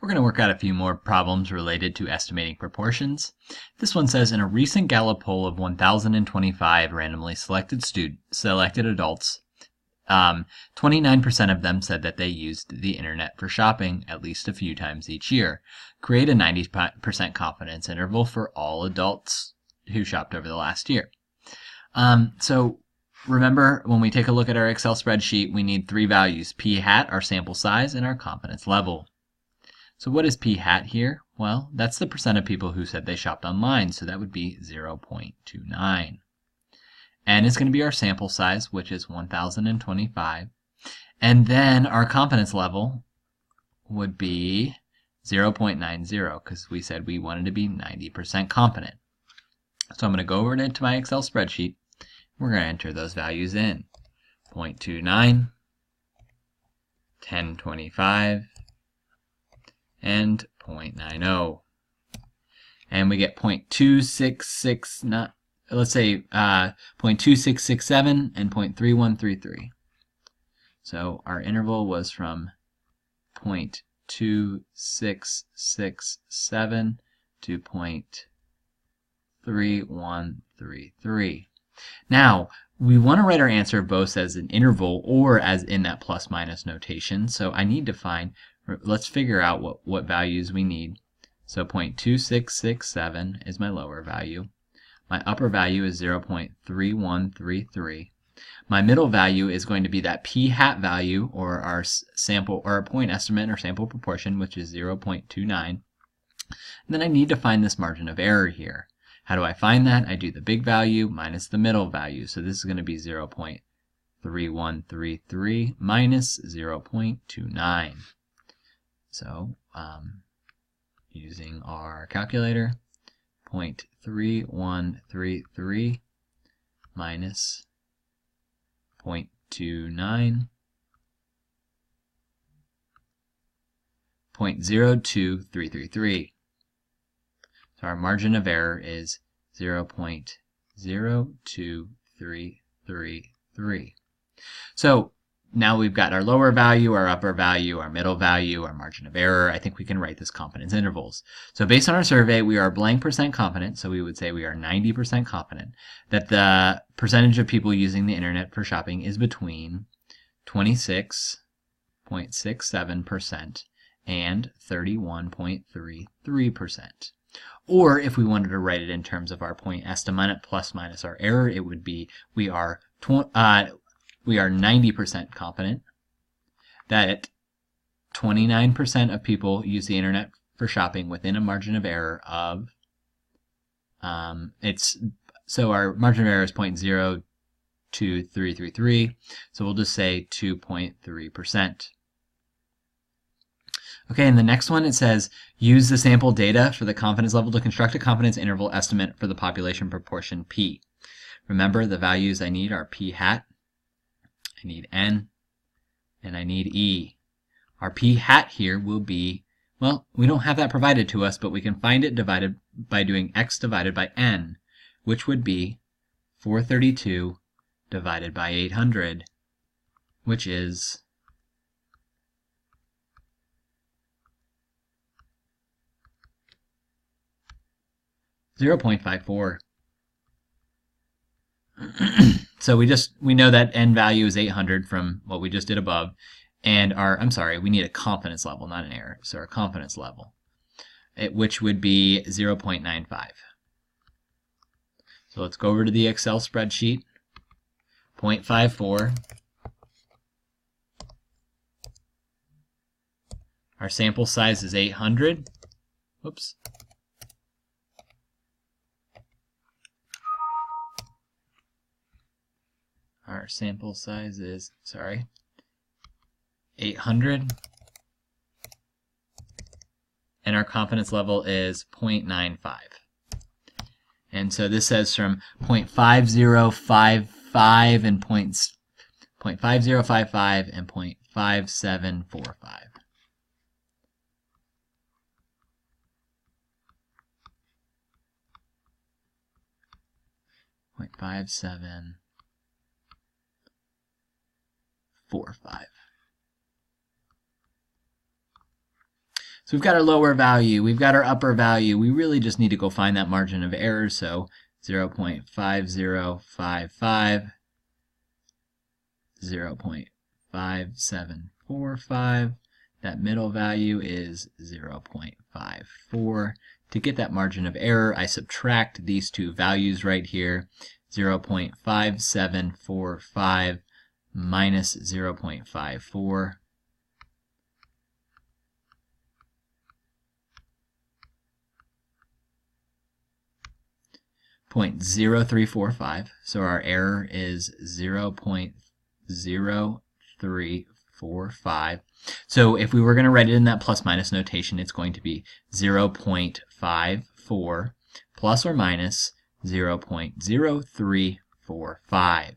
We're going to work out a few more problems related to estimating proportions. This one says, in a recent Gallup poll of 1,025 randomly selected adults, 29% of them said that they used the internet for shopping at least a few times each year. Create a 90% confidence interval for all adults who shopped over the last year. So remember, when we take a look at our Excel spreadsheet, we need three values: p hat, our sample size, and our confidence level. So what is p hat here? Well, that's the percent of people who said they shopped online, so that would be 0.29. N is going to be our sample size, which is 1,025. And then our confidence level would be 0.90, because we said we wanted to be 90% confident. So I'm going to go over into my Excel spreadsheet. We're going to enter those values in. 0.29, 1025, and 0.90. And we get 0.2669, let's say 0.2667 and 0.3133. So our interval was from 0.2667 to 0.3133. Now, we want to write our answer both as an interval or as in that plus minus notation. So I need to find, let's figure out what values we need. So 0.2667 is my lower value. My upper value is 0.3133. My middle value is going to be that p hat value, or our sample, or our point estimate or sample proportion, which is 0.29. And then I need to find this margin of error here. How do I find that? I do the big value minus the middle value. So this is going to be 0.3133 minus 0.29. So using our calculator, 0.3133 minus 0.29, 0.02333. So our margin of error is 0.02333. So now we've got our lower value, our upper value, our middle value, our margin of error. I think we can write this confidence intervals. So based on our survey, we are blank percent confident, so we would say we are 90% confident that the percentage of people using the internet for shopping is between 26.67% and 31.33%. Or if we wanted to write it in terms of our point estimate plus minus our error, it would be we are 90% confident that 29% of people use the internet for shopping within a margin of error of so our margin of error is 0.02333, so we'll just say 2.3%. Okay, and the next one, it says, use the sample data for the confidence level to construct a confidence interval estimate for the population proportion P. Remember, the values I need are P hat, I need N, and I need E. Our P hat here will be, well, we don't have that provided to us, but we can find it divided by doing X divided by N, which would be 432 divided by 800, which is 0.54. So we know that N value is 800 from what we just did above, and we need a confidence level, not an error. So our confidence level, which would be 0.95. So let's go over to the Excel spreadsheet. 0.54. Our sample size is 800. Whoops. Our sample size is, 800. And our confidence level is 0.95. And so this says from 0.5055 and 0.5055 and 0.5745. .5745. So we've got our lower value, we've got our upper value. We really just need to go find that margin of error. So 0.5055, 0.5745. That middle value is 0.54. To get that margin of error, I subtract these two values right here. 0.5745 minus 0.54. 0.0345. So our error is 0.0345. So if we were going to write it in that plus minus notation, it's going to be 0.54 plus or minus 0.0345.